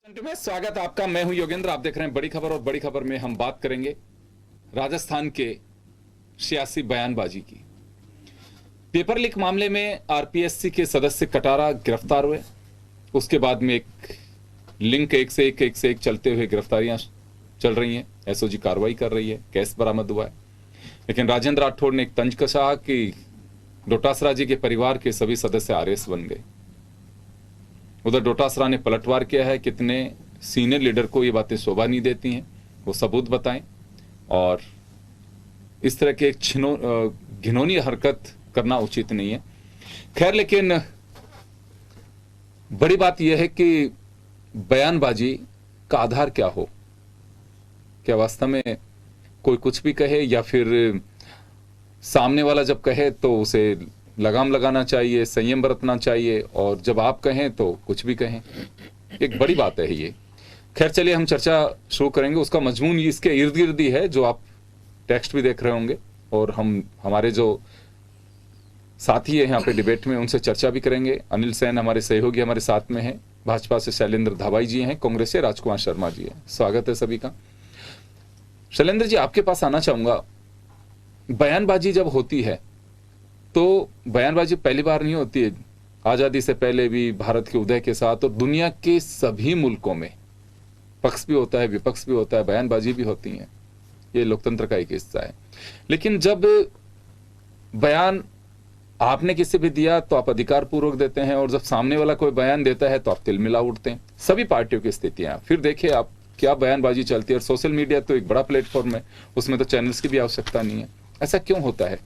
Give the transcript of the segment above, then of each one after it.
में स्वागत आपका। मैं हूं योगेंद्र, आप देख रहे हैं बड़ी खबर। और बड़ी खबर में हम बात करेंगे राजस्थान के सियासी बयानबाजी की। पेपर लीक मामले में आरपीएससी के सदस्य कटारा गिरफ्तार हुए। उसके बाद में एक लिंक एक से एक चलते हुए गिरफ्तारियां चल रही हैं। एसओजी कार्रवाई कर रही है, केस बरामद हुआ है। लेकिन राजेंद्र राठौड़ ने एक तंज कसा कि डोटासरा जी के परिवार के सभी सदस्य आरएस बन गए। उधर डोटासरा ने पलटवार किया है। कितने सीनियर लीडर को ये बातें शोभा नहीं देती हैं, वो सबूत बताएं। और इस तरह के घिनौनी हरकत करना उचित नहीं है। खैर, लेकिन बड़ी बात यह है कि बयानबाजी का आधार क्या हो। क्या वास्तव में कोई कुछ भी कहे, या फिर सामने वाला जब कहे तो उसे लगाम लगाना चाहिए, संयम बरतना चाहिए, और जब आप कहें तो कुछ भी कहें। एक बड़ी बात है ये। खैर, चलिए हम चर्चा शुरू करेंगे। उसका मजमून इसके इर्द गिर्द ही है, जो आप टेक्स्ट भी देख रहे होंगे। और हमारे जो साथी है यहाँ पे डिबेट में, उनसे चर्चा भी करेंगे। अनिल सेन हमारे सहयोगी हमारे साथ में हैं। भाजपा से शैलेंद्र धावाई जी हैं, कांग्रेस से राजकुमार शर्मा जी हैं। स्वागत है सभी का। शैलेंद्र जी, आपके पास आना चाहूंगा। बयानबाजी जब होती है तो बयानबाजी पहली बार नहीं होती है। आजादी से पहले भी, भारत के उदय के साथ, और दुनिया के सभी मुल्कों में पक्ष भी होता है, विपक्ष भी होता है, बयानबाजी भी होती है। ये लोकतंत्र का एक हिस्सा है। लेकिन जब बयान आपने किसी भी दिया तो आप अधिकार पूर्वक देते हैं, और जब सामने वाला कोई बयान देता है तो आप तिलमिला उठते हैं। सभी पार्टियों की स्थितियां। फिर देखिए आप क्या बयानबाजी चलती है। और सोशल मीडिया तो एक बड़ा प्लेटफॉर्म है, उसमें तो चैनल्स की भी आवश्यकता नहीं है। ऐसा क्यों होता है?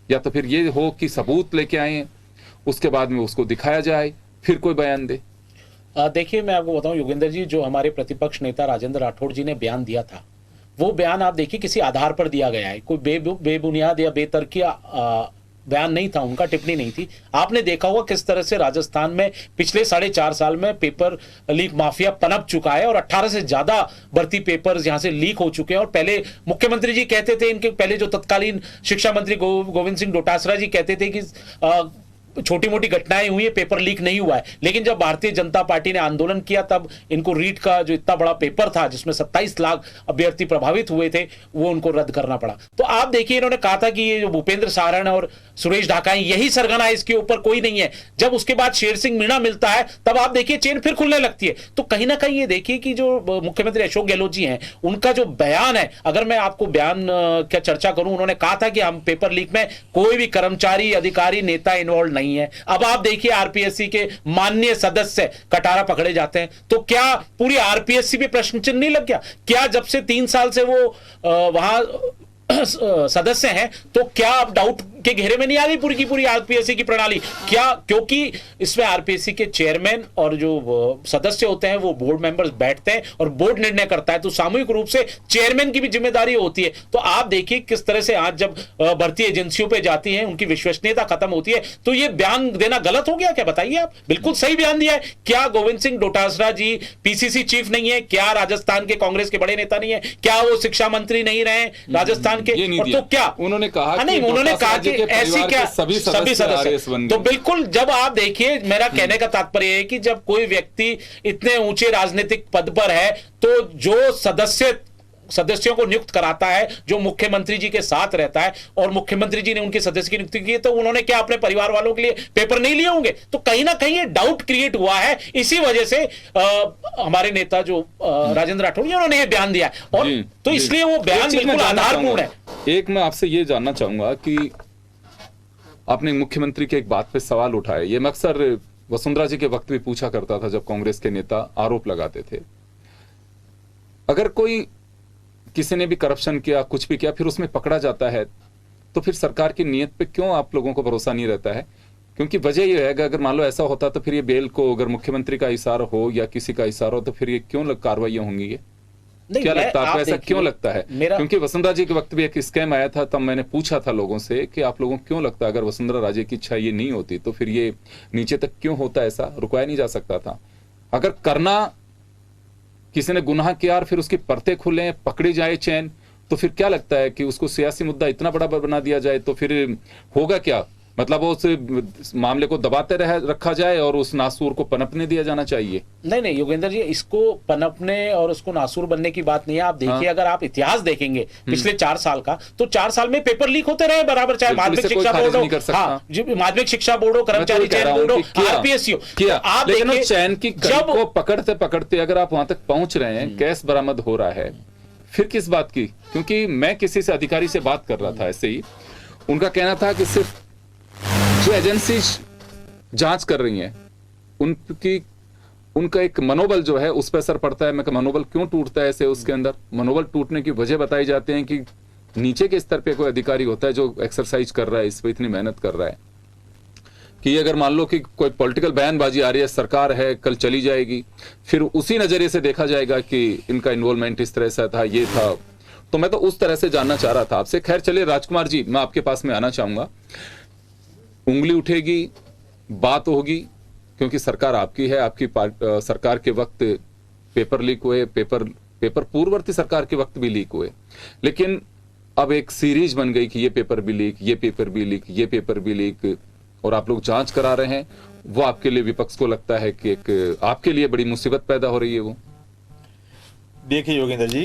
या तो फिर ये हो कि सबूत लेके आए, उसके बाद में उसको दिखाया जाए, फिर कोई बयान दे। देखिए, मैं आपको बताऊं योगेंद्र जी, जो हमारे प्रतिपक्ष नेता राजेंद्र राठौड़ जी ने बयान दिया था, वो बयान आप देखिए किसी आधार पर दिया गया है। कोई बेबुनियाद या बेतरकिया बयान नहीं था उनका, टिप्पणी नहीं थी। आपने देखा होगा किस तरह से राजस्थान में पिछले 4.5 साल में पेपर लीक माफिया पनप चुका है, और 18 से ज्यादा भर्ती पेपर्स यहां से लीक हो चुके हैं। और पहले मुख्यमंत्री जी कहते थे, इनके पहले जो तत्कालीन शिक्षा मंत्री गोविंद सिंह डोटासरा जी कहते थे कि छोटी मोटी घटनाएं हुई है, पेपर लीक नहीं हुआ है। लेकिन जब भारतीय जनता पार्टी ने आंदोलन किया, तब इनको रीट का जो इतना बड़ा पेपर था, जिसमें 27 लाख अभ्यर्थी प्रभावित हुए थे, वो उनको रद्द करना पड़ा। तो आप देखिए, इन्होंने कहा था कि ये जो भूपेंद्र सारण और सुरेश ढाकाई, यही सरगना है, इसके ऊपर कोई नहीं है। जब उसके बाद शेर सिंह मीणा मिलता है, तब आप देखिए चेन फिर खुलने लगती है। तो कहीं ना कहीं ये देखिए कि जो मुख्यमंत्री अशोक गहलोत जी हैं, उनका जो बयान है, अगर मैं आपको बयान क्या चर्चा करूं, उन्होंने कहा था कि हम पेपर लीक में कोई भी कर्मचारी, अधिकारी, नेता इन्वॉल्व नहीं है। अब आप देखिए आरपीएससी के माननीय सदस्य कटारा पकड़े जाते हैं, तो क्या पूरी आरपीएससी पे प्रश्न चिन्ह नहीं लग गया? क्या जब से 3 साल से वो वहां सदस्य हैं, तो क्या आप डाउट के घेरे में नहीं आ गई पूरी की पूरी आरपीएससी की प्रणाली? क्या क्योंकि इसमें आरपीएससी के चेयरमैन और जो सदस्य होते हैं, वो बोर्ड मेंबर्स बैठते हैं और बोर्ड निर्णय करता है, तो सामूहिक रूप से चेयरमैन की भी जिम्मेदारी होती है। तो आप देखिए किस तरह से आज जब भर्ती एजेंसियों पे जाती है, उनकी विश्वसनीयता खत्म होती है। तो ये बयान देना गलत हो गया क्या? बताइए आप। बिल्कुल सही बयान दिया है। क्या गोविंद सिंह डोटासरा जी पीसीसी चीफ नहीं है? क्या राजस्थान के कांग्रेस के बड़े नेता नहीं है? क्या वो शिक्षा मंत्री नहीं रहे राजस्थान के? और तो क्या उन्होंने कहा? नहीं, उन्होंने कहा कि ऐसी क्या सभी सदस्य। तो बिल्कुल, जब आप देखिए, मेरा कहने का तात्पर्य है कि जब कोई व्यक्ति इतने ऊंचे राजनीतिक पद पर है, तो जो सदस्यों को नियुक्त कराता है, जो मुख्यमंत्री जी के साथ रहता है, और मुख्यमंत्री जी ने उनके सदस्य की नियुक्ति की है, तो उन्होंने क्या अपने परिवार वालों के लिए पेपर नहीं लिए होंगे? तो कहीं ना कहीं ये डाउट क्रिएट हुआ है। इसी वजह से हमारे नेता जो राजेंद्र राठौड़, उन्होंने ये बयान दिया है। और तो इसलिए वो बयान बिल्कुल आधारपूर्ण है। एक मैं आपसे ये जानना चाहूंगा कि आपने मुख्यमंत्री के एक बात पे सवाल उठाया। ये मैं अक्सर वसुंधरा जी के वक्त भी पूछा करता था, जब कांग्रेस के नेता आरोप लगाते थे। अगर कोई किसी ने भी करप्शन किया, कुछ भी किया, फिर उसमें पकड़ा जाता है, तो फिर सरकार की नीयत पे क्यों आप लोगों को भरोसा नहीं रहता है? क्योंकि वजह यह है कि अगर मान लो ऐसा होता तो फिर ये बेल को, अगर मुख्यमंत्री का इशारा हो या किसी का इशारा हो, तो फिर ये क्यों कार्रवाई होंगी? ये क्या लगता है आपको? ऐसा क्यों लगता है? क्योंकि वसुंधरा जी के वक्त भी एक स्कैम आया था, तब मैंने पूछा था लोगों से कि आप लोगों को क्यों लगता है अगर वसुंधरा राजे की इच्छा ये नहीं होती तो फिर ये नीचे तक क्यों होता? ऐसा रुकवाया नहीं जा सकता था? अगर करना, किसी ने गुनाह किया और फिर उसकी परतें खुले, पकड़ी जाए चैन, तो फिर क्या लगता है कि उसको सियासी मुद्दा इतना बड़ा बना दिया जाए तो फिर होगा क्या? मतलब वो उस मामले को दबाते रखा जाए और उस नासूर को पनपने दिया जाना चाहिए। नहीं नहीं योगेंद्र जी, इसको पनपने और उसको नासूर बनने की बात नहीं है। आप देखिए, अगर आप इतिहास देखेंगे पिछले 4 साल का, तो 4 साल में पेपर लीक होते रहे बराबर, चाहे बिल्कुल, माध्यमिक इसे कोई शिक्षा खारिज बोर्ड नहीं कर हो, सकता। हाँ, जो माध्यमिक शिक्षा बोर्ड हो, कर्मचारी चयन बोर्ड हो, आरपीएससी हो, किया, तो आप लेकिन देखिए, उस चैन की कड़ी जब को पकड़ते पकड़ते अगर आप वहां तक पहुंच रहे हैं, गैस बरामद हो रहा है, फिर किस बात की? क्योंकि मैं किसी से अधिकारी से बात कर रहा था ऐसे ही, उनका कहना था कि सिर्फ जो एजेंसी जांच कर रही हैं उनका एक मनोबल जो है उस पर असर पड़ता है। मैं कहा मनोबल क्यों टूटता है ऐसे? उसके अंदर मनोबल टूटने की वजह बताई जाते हैं कि नीचे के स्तर पे कोई अधिकारी होता है जो एक्सरसाइज कर रहा है, इस पर इतनी मेहनत कर रहा है कि अगर मान लो कि कोई पॉलिटिकल बयानबाजी आ रही है, सरकार है कल चली जाएगी, फिर उसी नजरिए से देखा जाएगा कि इनका इन्वॉल्वमेंट इस तरह से था, ये था। तो मैं तो उस तरह से जानना चाह रहा था आपसे। खैर चलिए राजकुमार जी, मैं आपके पास में आना चाहूंगा। उंगली उठेगी, बात होगी, क्योंकि सरकार आपकी है। आपकी सरकार के वक्त पेपर लीक हुए, पेपर पूर्ववर्ती सरकार के वक्त भी लीक हुए, लेकिन अब एक सीरीज बन गई कि ये पेपर भी लीक, ये पेपर भी लीक, ये पेपर भी लीक, और आप लोग जांच करा रहे हैं। वो आपके लिए, विपक्ष को लगता है कि एक आपके लिए बड़ी मुसीबत पैदा हो रही है वो। देखिए योगेंद्र जी,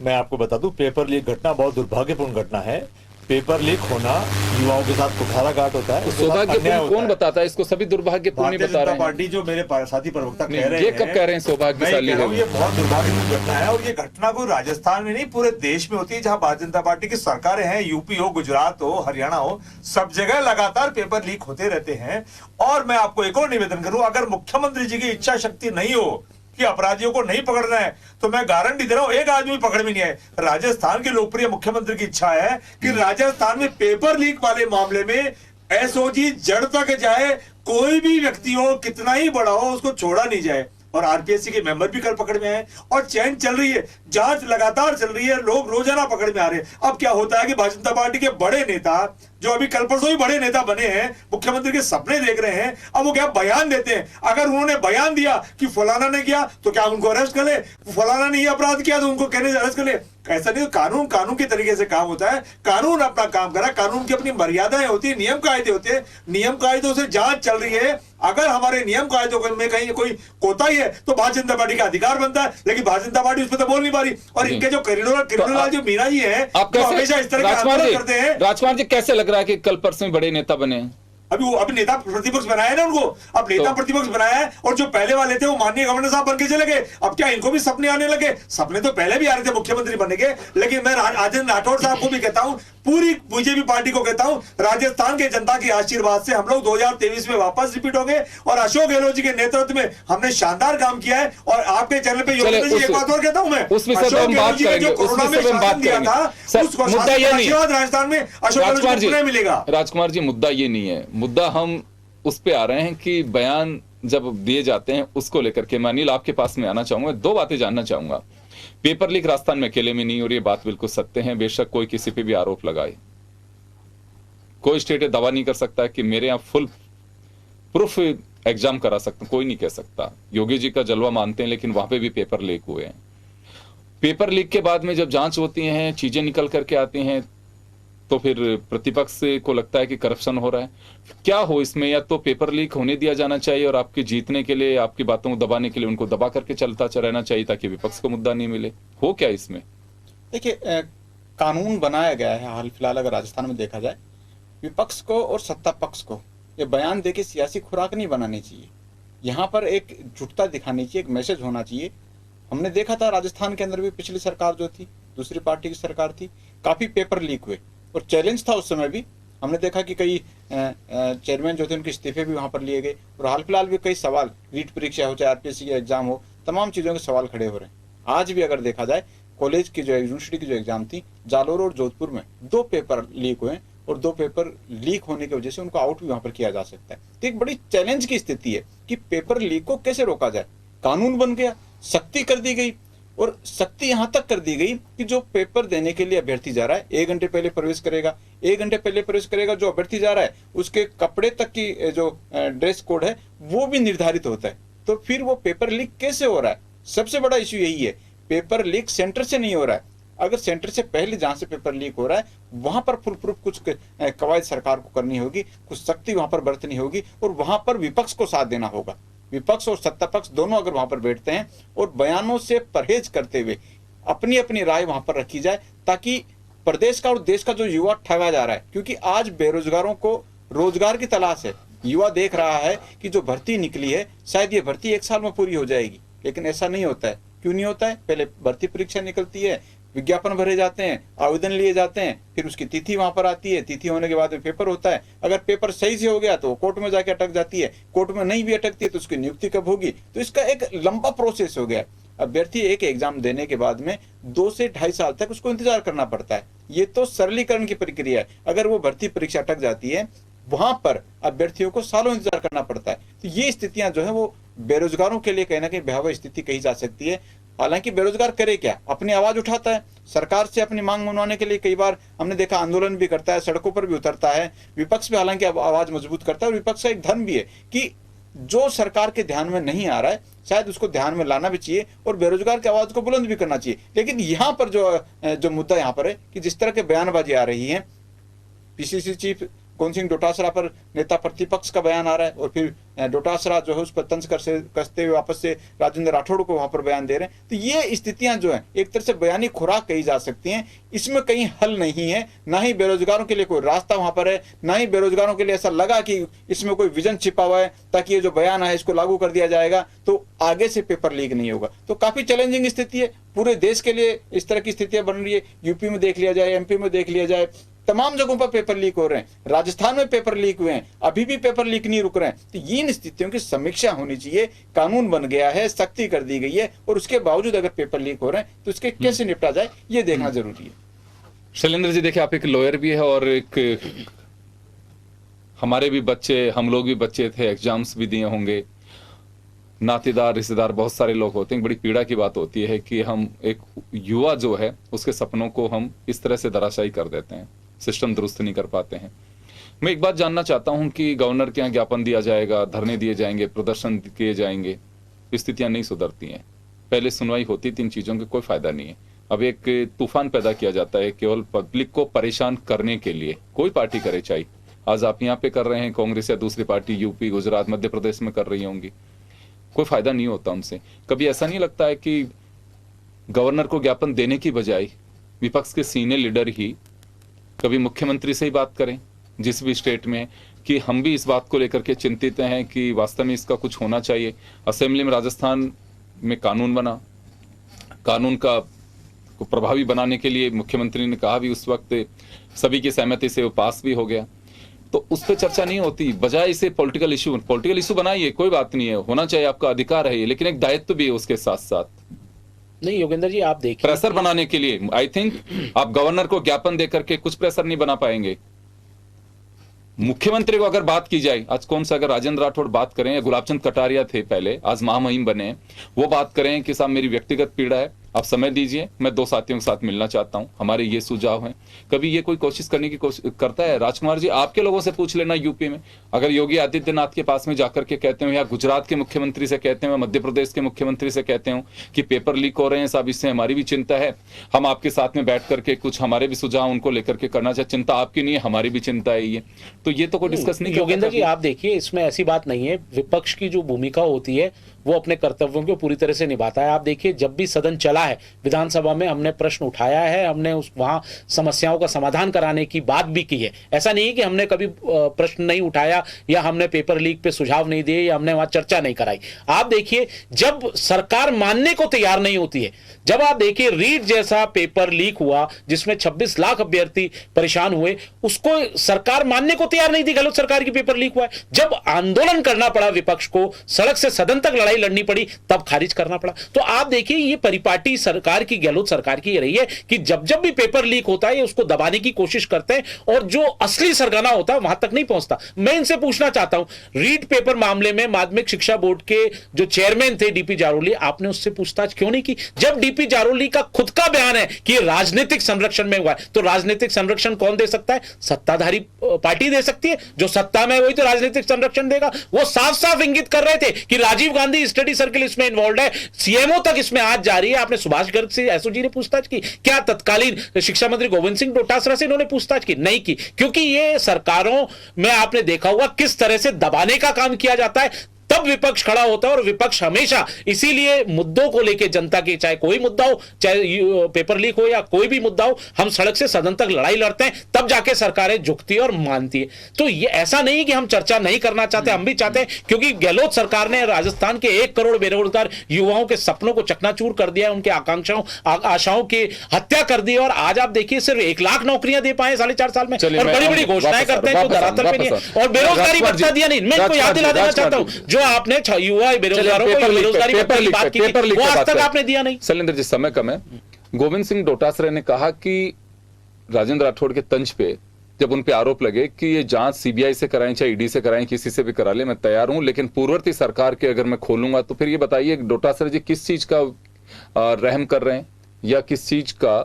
मैं आपको बता दूं, पेपर लीक घटना बहुत दुर्भाग्यपूर्ण घटना है। पेपर लीक होना युवाओं के साथ कुठाराघात होता है। सौभाग्यपूर्ण कौन बताता है इसको? सभी दुर्भाग्यपूर्ण ही बता रहे हैं। पार्टी जो मेरे साथी प्रवक्ता कह रहे ये हैं, कब कह रहे हैं सौभाग्यशाली है? ये बहुत दुर्भाग्यपूर्ण घटना है, और ये घटना को राजस्थान में नहीं पूरे देश में होती है, जहां भारतीय जनता पार्टी की सरकारें हैं, यूपी हो, गुजरात हो, हरियाणा हो, सब जगह लगातार पेपर लीक होते रहते हैं। और मैं आपको एक और निवेदन करूं, अगर मुख्यमंत्री जी की इच्छा शक्ति नहीं हो कि अपराधियों को नहीं पकड़ना है, तो मैं गारंटी दे रहा हूं एक आदमी पकड़ में नहीं आए। राजस्थान के लोकप्रिय मुख्यमंत्री की इच्छा है कि राजस्थान में पेपर लीक वाले मामले में एसओजी जड़ तक जाए, कोई भी व्यक्ति हो, कितना ही बड़ा हो, उसको छोड़ा नहीं जाए। और आरपीएससी के मेंबर भी कल पकड़ में आए, और चैन चल रही है, जांच लगातार चल रही है, लोग रोजाना पकड़ में आ रहे हैं। अब क्या होता है कि भारतीय जनता पार्टी के बड़े नेता, जो अभी कल परसों ही बड़े नेता बने हैं, मुख्यमंत्री के सपने देख रहे हैं, अब वो क्या बयान देते हैं। अगर उन्होंने बयान दिया कि फलाना ने किया, तो क्या उनको अरेस्ट कर ले? फलाना ने ये अपराध किया तो उनको कहने से अरेस्ट कर ले? ऐसा नहीं। कानून के तरीके से काम होता है। कानून अपना काम करा, कानून की अपनी मर्यादाएं होती है, नियम कायदे होते हैं, नियम कायदों से जांच चल रही है। अगर हमारे नियम कायदों में कहीं कोई कोताही है तो भारतीय जनता पार्टी का अधिकार बनता है, लेकिन भारतीय जनता पार्टी उस पर तो बोल नहीं पा रही। और इनके जो क्रिमिनल जो मीना जी है, आप हमेशा इस तरह के आंदोलन करते हैं। राजकुमार जी, कैसे लग रहा है कि कल परसों बड़े नेता बने? अभी नेता प्रतिपक्ष बनाया है ना उनको, अब नेता प्रतिपक्ष बनाया है, और जो पहले वाले थे वो माननीय गवर्नर साहब बन के चले गए। अब क्या इनको भी सपने आने लगे? सपने तो पहले भी आ रहे थे मुख्यमंत्री बनने के। लेकिन मैं राजेंद्र राठौड़ साहब को भी कहता हूं, पूरी बीजेपी पार्टी को कहता हूं, राजस्थान के जनता के आशीर्वाद से हम लोग 2023 में वापस रिपीट होंगे, और अशोक गहलोत जी के नेतृत्व में हमने शानदार काम किया है। और आपके चैनल पे योगेंद्र जी एक बात और कहता हूं, मैं उस विषय पर हम बात करेंगे, कोरोना में शासन दिया था, उसको मुद्दा ये नहीं है राजस्थान में अशोक गहलोत जी को मिलेगा। राजकुमार जी, मुद्दा ये नहीं है। मुद्दा हम उस पे आ रहे हैं कि बयान जब दिए जाते हैं उसको लेकर के। मैं अनिल आपके पास में आना चाहूंगा, 2 बातें जानना चाहूंगा। पेपर लीक राजस्थान में अकेले में नहीं, और ये बात बिल्कुल सत्य है। बेशक कोई किसी पे भी आरोप लगाए, कोई स्टेट दावा नहीं कर सकता कि मेरे यहां फुल प्रूफ एग्जाम करा सकता, कोई नहीं कह सकता। योगी जी का जलवा मानते हैं, लेकिन वहां पे भी पेपर लीक हुए हैं। पेपर लीक के बाद में जब जांच होती है, चीजें निकल करके आती हैं, तो फिर प्रतिपक्ष को लगता है कि करप्शन हो रहा है। क्या हो इसमें? या तो पेपर लीक होने दिया जाना चाहिए और आपके जीतने के लिए, आपकी बातों को दबाने के लिए उनको दबा करके चलता रहना चाहिए, ताकि विपक्ष को मुद्दा नहीं मिले। हो क्या इसमें? देखिए, कानून बनाया गया है हाल फिलहाल, अगर राजस्थान में देखा जाए, विपक्ष को और सत्ता पक्ष को ये बयान देके सियासी खुराक नहीं बनानी चाहिए। यहाँ पर एक जुटता दिखानी चाहिए, एक मैसेज होना चाहिए। हमने देखा था राजस्थान के अंदर भी पिछली सरकार जो थी, दूसरी पार्टी की सरकार थी, काफी पेपर लीक हुए, और चैलेंज था उस समय भी। हमने देखा कि कई चेयरमैन जो थे उनके इस्तीफे भी वहां पर लिए गए, और हाल फिलहाल भी कई सवाल, रीट परीक्षा हो चाहे आरपीएससी का एग्जाम हो, तमाम चीजों के सवाल खड़े हो रहे हैं। आज भी अगर देखा जाए, कॉलेज की जो यूनिवर्सिटी की जो एग्जाम थी, जालोर और जोधपुर में 2 पेपर लीक हुए, और 2 पेपर लीक होने की वजह से उनको आउट भी वहां पर किया जा सकता है। तो एक बड़ी चैलेंज की स्थिति है कि पेपर लीक को कैसे रोका जाए। कानून बन गया, सख्ती कर दी गई, और सख्ती यहां तक कर दी गई कि जो पेपर देने के लिए अभ्यर्थी जा रहा है 1 घंटे पहले प्रवेश करेगा, 1 घंटे पहले प्रवेश करेगा। जो अभ्यर्थी जा रहा है उसके कपड़े तक की जो ड्रेस कोड है वो भी निर्धारित होता है। तो फिर वो पेपर लीक कैसे हो रहा है? सबसे बड़ा इश्यू यही है, पेपर लीक सेंटर से नहीं हो रहा है, अगर सेंटर से पहले जहां से पेपर लीक हो रहा है वहां पर फुल प्रूफ कुछ कवायद सरकार को करनी होगी, कुछ सख्ती वहां पर बरतनी होगी और वहां पर विपक्ष को साथ देना होगा। विपक्ष और सत्ता पक्ष दोनों अगर वहां पर बैठते हैं और बयानों से परहेज करते हुए अपनी अपनी राय वहां पर रखी जाए, ताकि प्रदेश का और देश का जो युवा ठगा जा रहा है, क्योंकि आज बेरोजगारों को रोजगार की तलाश है। युवा देख रहा है कि जो भर्ती निकली है शायद ये भर्ती 1 साल में पूरी हो जाएगी, लेकिन ऐसा नहीं होता है। क्यों नहीं होता है? पहले भर्ती परीक्षा निकलती है, विज्ञापन भरे जाते हैं, आवेदन लिए जाते हैं, फिर उसकी तिथि वहां पर आती है, तिथि होने के बाद में पेपर होता है। अगर पेपर सही से हो गया तो कोर्ट में जाके अटक जाती है, कोर्ट में नहीं भी अटकती है तो उसकी नियुक्ति कब होगी। तो इसका एक लंबा प्रोसेस हो गया। अभ्यर्थी एक एग्जाम देने के बाद में 2 से 2.5 साल तक उसको इंतजार करना पड़ता है। ये तो सरलीकरण की प्रक्रिया है। अगर वो भर्ती परीक्षा अटक जाती है वहां पर अभ्यर्थियों को सालों इंतजार करना पड़ता है। तो ये स्थितियां जो है वो बेरोजगारों के लिए कहीं ना कहीं भयावह स्थिति कही जा सकती है। हालांकि बेरोजगार करे क्या, अपनी आवाज उठाता है, सरकार से अपनी मांग मनवाने के लिए कई बार हमने देखा आंदोलन भी करता है, सड़कों पर भी उतरता है। विपक्ष भी हालांकि आवाज मजबूत करता है, और विपक्ष का एक धर्म भी है कि जो सरकार के ध्यान में नहीं आ रहा है शायद उसको ध्यान में लाना भी चाहिए और बेरोजगार की आवाज को बुलंद भी करना चाहिए। लेकिन यहाँ पर जो मुद्दा यहाँ पर है कि जिस तरह के बयानबाजी आ रही है, पीसीसी चीफ कौन सिंह डोटासरा पर नेता प्रतिपक्ष का बयान आ रहा है और फिर डोटासरा जो है उस पर तंज कसते हुए वापस से राजेंद्र राठौड़ को वहां पर बयान दे रहे हैं। तो ये स्थितियां जो है एक तरह से बयानी खुराक कही जा सकती हैं। इसमें कहीं हल नहीं है, ना ही बेरोजगारों के लिए कोई रास्ता वहां पर है, ना ही बेरोजगारों के लिए ऐसा लगा कि इसमें कोई विजन छिपा हुआ है ताकि ये जो बयान है इसको लागू कर दिया जाएगा तो आगे से पेपर लीक नहीं होगा। तो काफी चैलेंजिंग स्थिति है, पूरे देश के लिए इस तरह की स्थितियां बन रही है। यूपी में देख लिया जाए, एमपी में देख लिया जाए, तमाम जगहों पर पेपर लीक हो रहे हैं। राजस्थान में पेपर लीक हुए हैं, अभी भी पेपर लीक नहीं रुक रहे हैं। तो इन स्थितियों की समीक्षा होनी चाहिए। कानून बन गया है, सख्ती कर दी गई है, और उसके बावजूद अगर पेपर लीक हो रहे हैं तो इसके कैसे निपटा जाए ये देखना जरूरी है। शैलेंद्र जी, देखिए आप एक लॉयर भी है और एक हमारे भी बच्चे, हम लोग भी बच्चे थे, एग्जाम्स भी दिए होंगे, नातेदार रिश्तेदार बहुत सारे लोग होते हैं। बड़ी पीड़ा की बात होती है कि हम एक युवा जो है उसके सपनों को हम इस तरह से धराशायी कर देते हैं, सिस्टम दुरुस्त नहीं कर पाते हैं। मैं एक बात जानना चाहता हूं कि गवर्नर के यहाँ ज्ञापन दिया जाएगा, धरने दिए जाएंगे, प्रदर्शन किए जाएंगे, स्थितियां नहीं सुधरती हैं। पहले सुनवाई होती थी, इन चीजों का कोई फायदा नहीं है। अब एक तूफान पैदा किया जाता है केवल पब्लिक को परेशान करने के लिए, कोई पार्टी करे चाहे। आज आप यहाँ पे कर रहे हैं, कांग्रेस या दूसरी पार्टी यूपी, गुजरात, मध्य प्रदेश में कर रही होंगी, कोई फायदा नहीं होता उनसे। कभी ऐसा नहीं लगता है कि गवर्नर को ज्ञापन देने की बजाय विपक्ष के सीनियर लीडर ही कभी मुख्यमंत्री से ही बात करें, जिस भी स्टेट में, कि हम भी इस बात को लेकर के चिंतित हैं कि वास्तव में इसका कुछ होना चाहिए। असेंबली में राजस्थान में कानून बना, कानून का को प्रभावी बनाने के लिए मुख्यमंत्री ने कहा भी, उस वक्त सभी की सहमति से वो पास भी हो गया। तो उस पर चर्चा नहीं होती, बजाय इसे पॉलिटिकल इशू बनाइए, कोई बात नहीं है, होना चाहिए, आपका अधिकार है ये, लेकिन एक दायित्व भी है उसके साथ साथ। नहीं योगेंद्र जी, आप देखिए, प्रेशर बनाने के लिए आई थिंक आप गवर्नर को ज्ञापन देकर के कुछ प्रेशर नहीं बना पाएंगे। मुख्यमंत्री को अगर बात की जाए, आज कौन सा, अगर राजेंद्र राठौड़ बात करें या गुलाबचंद कटारिया थे पहले, आज महामहिम बने, वो बात करें कि साहब मेरी व्यक्तिगत पीड़ा है, आप समय दीजिए, मैं 2 साथियों के साथ मिलना चाहता हूं, हमारे ये सुझाव हैं। कभी ये कोई कोशिश करने की कोशिश करता है? राजकुमार जी, आपके लोगों से पूछ लेना यूपी में, अगर योगी आदित्यनाथ के पास में जाकर के कहते हो, या गुजरात के मुख्यमंत्री से कहते हो, मध्य प्रदेश के मुख्यमंत्री से कहते हो कि पेपर लीक हो रहे हैं साहब, इससे हमारी भी चिंता है, हम आपके साथ में बैठ करके कुछ हमारे भी सुझाव उनको लेकर के करना चाहिए, चिंता आपकी नहीं है, हमारी भी चिंता है ये, तो ये तो कोई डिस्कस नहीं। योगेंद्र जी, आप देखिए, इसमें ऐसी बात नहीं है, विपक्ष की जो भूमिका होती है वो अपने कर्तव्यों को पूरी तरह से निभाता है। आप देखिए, जब भी सदन चला है, विधानसभा में हमने प्रश्न उठाया है, हमने वहां समस्याओं का समाधान कराने की बात भी की है। ऐसा नहीं कि हमने कभी प्रश्न नहीं उठाया या हमने पेपर लीक पे सुझाव नहीं दिए या हमने वहां चर्चा नहीं कराई। आप देखिए, जब सरकार मानने को तैयार नहीं होती है, जब आप देखिए रीट जैसा पेपर लीक हुआ जिसमें 26 लाख अभ्यर्थी परेशान हुए, उसको सरकार मानने को तैयार नहीं थी, गलत सरकार की पेपर लीक हुआ है। जब आंदोलन करना पड़ा विपक्ष को, सड़क से सदन तक लड़ाई लड़नी पड़ी, तब खारिज करना पड़ा। तो आप देखिए, ये परिपाटी सरकार की, गहलोत सरकार की रही है कि जब जब भी पेपर लीक होता है उसको दबाने की कोशिश करते हैं और जो असली सरगना होता है वहां तक नहीं पहुंचता। मैं इनसे पूछना चाहता हूं, रीट पेपर मामले में माध्यमिक शिक्षा बोर्ड के जो चेयरमैन थे डीपी जारोली, आपने उससे पूछताछ क्यों नहीं की? जब डीपी जारोली का खुद का बयान है कि राजनीतिक संरक्षण में हुआ है, तो राजनीतिक संरक्षण कौन दे सकता है? सत्ताधारी पार्टी दे सकती है, जो सत्ता में वही तो राजनीतिक संरक्षण देगा। वो साफ साफ इंगित कर रहे थे कि राजीव गांधी स्टडी सर्किल इसमें इन्वॉल्व है, सीएमओ तक इसमें आज जा रही है। आपने सुभाष गर्ग से एसओजी ने पूछताछ की? क्या तत्कालीन शिक्षा मंत्री गोविंद सिंह डोटासरा से इन्होंने पूछताछ की? नहीं की, क्योंकि ये सरकारों में आपने देखा होगा किस तरह से दबाने का काम किया जाता है, तब विपक्ष खड़ा होता है। और विपक्ष हमेशा इसीलिए मुद्दों को लेकर जनता के, चाहे कोई मुद्दा हो, चाहे पेपर लीक हो या कोई भी मुद्दा हो, हम सड़क से सदन तक लड़ाई लड़ते हैं, तब जाके सरकारें झुकती है और मानती है। तो ये ऐसा नहीं कि हम चर्चा नहीं करना चाहते, हम भी चाहते हैं, क्योंकि गहलोत सरकार ने राजस्थान के 1 करोड़ बेरोजगार युवाओं के सपनों को चकनाचूर कर दिया है, उनके आकांक्षाओं आशाओं की हत्या कर दी है। और आज आप देखिए सिर्फ 1 लाख नौकरियां दे पाए 4.5 साल में, और बड़ी बड़ी घोषणाएं करते हैं जो धरातल पे नहीं है, और बेरोजगारी भत्ता दिया नहीं। मैं इनको याद दिला देना चाहता हूं, जो आपने युवा बेरोजगारों को बेरोजगारी भत्ते की बात की थी, वो आज तक आपने दिया नहीं। शैलेंद्र जी, समय कम है। गोविंद सिंह डोटासरा ने कहा कि राजेंद्र राठौड़ के तंज पे जब उन पे आरोप लगे कि ये जांच सीबीआई से कराएं चाहे ईडी से कराएं, किसी से भी करा ले, मैं तैयार हूं, लेकिन पूर्ववर्ती सरकार के अगर मैं खोलूंगा तो फिर ये बताइए डोटासरा जी किस चीज का रहम कर रहे हैं, या किस चीज का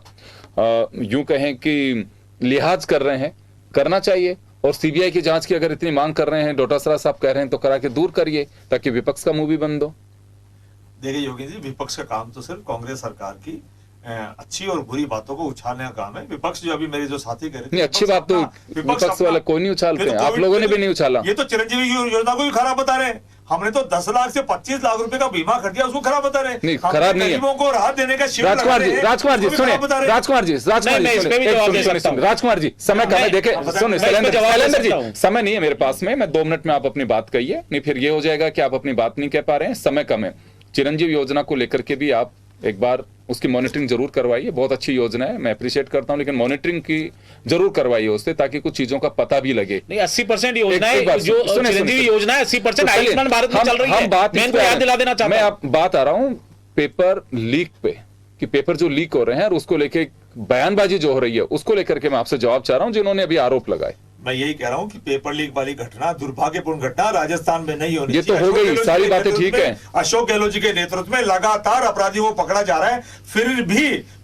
यूं कहें कि लिहाज कर रहे हैं? करना चाहिए। और सीबीआई की जांच की अगर इतनी मांग कर रहे हैं, डोटासरा साहब कह रहे हैं, तो करा के दूर करिए ताकि विपक्ष का मुंह भी बंद हो। देखिए योगेंद्र जी, विपक्ष का काम तो सिर्फ कांग्रेस सरकार की अच्छी और बुरी बातों को उछालने का काम है। विपक्ष जो अभी मेरे जो साथी कह रहे थे, नहीं, अच्छी बात तो विपक्ष वाले कोई नहीं उछालते हैं, आप लोगों ने भी नहीं उछाला। ये तो चिरंजीवी योजना को भी खराब बता रहे हैं। हमने तो 10 लाख से 25 लाख रुपए का बीमा कर दिया, उसको खराब बता रहे हैं। नहीं, खराब नहीं है। गरीबों को राहत देने का शिविर राजकुमार जी सुनिए, राजकुमार जी, राजकुमार जी, समय कम है, देखे सुनिए शैलेंद्र जी, समय नहीं है मेरे पास में, मैं 2 मिनट में आप अपनी बात कहिए, नहीं फिर ये हो जाएगा कि आप अपनी बात नहीं कह पा रहे हैं। समय कम है। चिरंजीवी योजना को लेकर के भी आप एक बार उसकी मॉनिटरिंग जरूर करवाइए, बहुत अच्छी योजना है, मैं अप्रिशिएट करता हूं, लेकिन मॉनिटरिंग की जरूर करवाइए उससे, ताकि कुछ चीजों का पता भी लगे। नहीं, 80% योजना है जो चिरंजीवी योजना है, 80% आयुष्मान भारत में चल रही है। मैं इनको याद दिला देना चाहता हूं। मैं आप बात आ रहा हूं पेपर लीक पे, कि पेपर जो लीक हो रहे हैं और उसको लेके बयानबाजी जो हो रही है, उसको लेकर के मैं आपसे जवाब चाह रहा हूं, जिन्होंने अभी आरोप लगाए। मैं यही कह रहा हूं कि पेपर लीक वाली घटना, दुर्भाग्यपूर्ण घटना राजस्थान में नहीं होनी ये तो हो गई, सारी बातें ठीक है। अशोक गहलोत जी के नेतृत्व में लगातार अपराधियों को पकड़ा जा रहा है।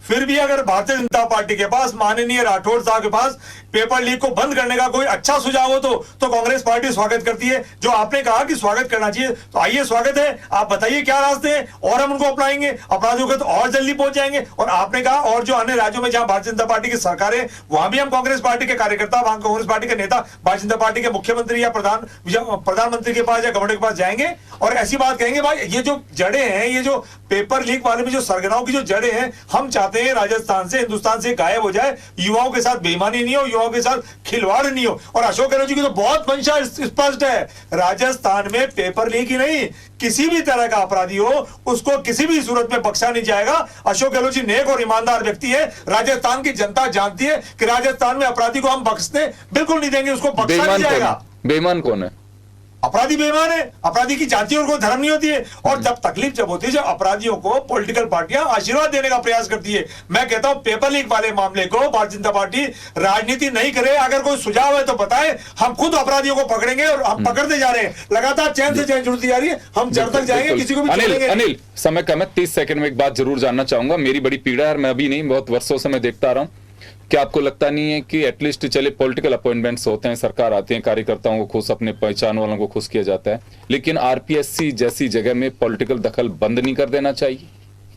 फिर भी अगर भारतीय जनता पार्टी के पास, माननीय राठौड़ साहब के पास पेपर लीक को बंद करने का कोई अच्छा सुझाव हो तो कांग्रेस पार्टी स्वागत करती है। जो आपने कहा कि स्वागत करना चाहिए, तो आइए, स्वागत है। आप बताइए क्या रास्ते हैं और हम उनको अपनाएंगे, अपराधियों को तो और जल्दी पहुंच जाएंगे। और आपने कहा और जो अन्य राज्यों में जहां भारतीय जनता पार्टी की सरकार है, वहां भी हम कांग्रेस पार्टी के कार्यकर्ता, वहां कांग्रेस पार्टी के नेता भारतीय जनता पार्टी के मुख्यमंत्री या प्रधानमंत्री के पास या गवर्नर के पास जाएंगे और ऐसी बात कहेंगे, भाई ये जो जड़ें हैं, ये जो पेपर लीक वाले में जो सरगनाओं की जो जड़ें हैं, हम चाहते हैं राजस्थान से, हिंदुस्तान से गायब हो जाए, युवाओं के साथ बेईमानी नहीं हो, युवाओं के साथ खिलवाड़ नहीं हो। और अशोक गहलोत जी की तो बहुत मंशा स्पष्ट है, राजस्थान में पेपर लीक ही नहीं, किसी भी तरह का अपराधी हो उसको किसी भी सूरत में बख्शा नहीं जाएगा। अशोक गहलोत जी नेक और ईमानदार व्यक्ति है, राजस्थान की जनता जानती है कि राजस्थान में अपराधी को हम बख्शने बिल्कुल नहीं देंगे, उसको बख्शा नहीं जाएगा। बेईमान कौन है? अपराधी बेईमान है, अपराधी की जाति और कोई धर्म नहीं होती है। और जब तकलीफ जब होती है, जब अपराधियों को पॉलिटिकल पार्टियां आशीर्वाद देने का प्रयास करती है। मैं कहता हूं पेपर लीक वाले मामले को भारतीय जनता पार्टी राजनीति नहीं करे, अगर कोई सुझाव है तो बताएं, हम खुद अपराधियों को पकड़ेंगे और हम पकड़ते जा रहे हैं, लगातार चैन से चैन जुड़ती जा रही है, हम जड़ तक जाएंगे, किसी को भी छोड़ेंगे। अनिल, समय कम है, 30 सेकंड में एक बात जरूर जानना चाहूंगा, मेरी बड़ी पीड़ा है, मैं अभी नहीं, बहुत वर्षों से मैं देखता आ रहा हूं, क्या आपको लगता नहीं है कि एटलीस्ट चले पॉलिटिकल अपॉइंटमेंट्स होते हैं, सरकार आती है, कार्यकर्ताओं को खुश, अपने पहचान वालों को खुश किया जाता है, लेकिन आरपीएससी जैसी जगह में पॉलिटिकल दखल बंद नहीं कर देना चाहिए?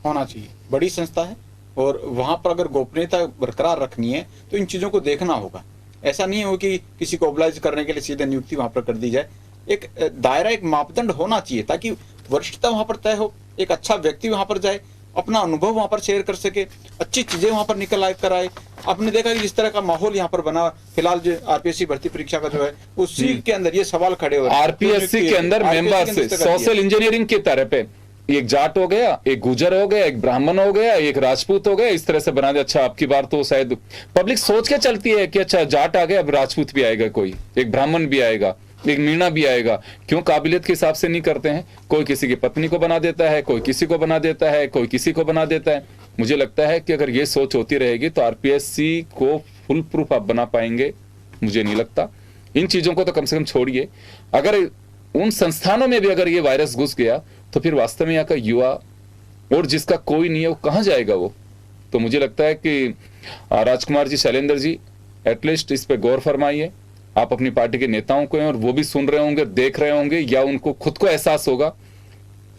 होना चाहिए, बड़ी संस्था है और वहां पर अगर गोपनीयता बरकरार रखनी है तो इन चीजों को देखना होगा। ऐसा नहीं हो कि किसी को ओबलाइज करने के लिए सीधे नियुक्ति वहां पर कर दी जाए। एक दायरा, एक मापदंड होना चाहिए ताकि वरिष्ठता वहां पर तय हो, एक अच्छा व्यक्ति वहां पर जाए, अपना अनुभव वहां पर शेयर कर सके, अच्छी चीजें वहां पर निकल कर आए। आपने देखा कि जिस तरह का माहौल यहाँ पर बना, फिलहाल जो आरपीएससी भर्ती परीक्षा का जो है उसी के अंदर ये सवाल खड़े हो रहे हैं। आरपीएससी के अंदर मेंबर से सोशल इंजीनियरिंग की तरह पे एक जाट हो गया, एक गुजर हो गया, एक ब्राह्मण हो गया, एक राजपूत हो गया, इस तरह से बना दिया। अच्छा, आपकी बार तो शायद पब्लिक सोच के चलती है कि अच्छा जाट आ गया, अब राजपूत भी आएगा, कोई एक ब्राह्मण भी आएगा, एक मीणा भी आएगा। क्यों? काबिलियत के हिसाब से नहीं करते हैं। कोई किसी की पत्नी को बना देता है, कोई किसी को बना देता है, कोई किसी को बना देता है। मुझे लगता है कि अगर ये सोच होती रहेगी तो आरपीएससी को फुल प्रूफ आप बना पाएंगे, मुझे नहीं लगता। इन चीजों को तो कम से कम छोड़िए, अगर उन संस्थानों में भी अगर ये वायरस घुस गया तो फिर वास्तव में यहाँ का युवा और जिसका कोई नहीं है वो कहाँ जाएगा वो? तो मुझे लगता है कि राजकुमार जी, शैलेंद्र जी, एटलीस्ट इस पे गौर फरमाइए। आप अपनी पार्टी के नेताओं को हैं और वो भी सुन रहे होंगे, देख रहे होंगे, या उनको खुद को एहसास होगा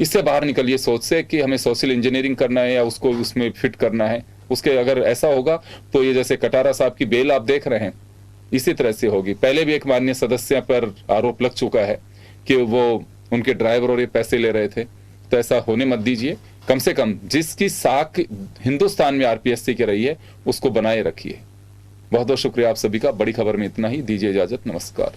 इससे बाहर निकलिए सोच से कि हमें सोशल इंजीनियरिंग करना है या उसको उसमें फिट करना है। उसके अगर ऐसा होगा तो ये जैसे कटारा साहब की बेल आप देख रहे हैं, इसी तरह से होगी। पहले भी एक माननीय सदस्य पर आरोप लग चुका है कि वो उनके ड्राइवर और ये पैसे ले रहे थे, तो ऐसा होने मत दीजिए। कम से कम जिसकी साख हिंदुस्तान में आरपीएससी की रही है उसको बनाए रखिए। बहुत बहुत शुक्रिया आप सभी का। बड़ी खबर में इतना ही, दीजिए इजाजत, नमस्कार।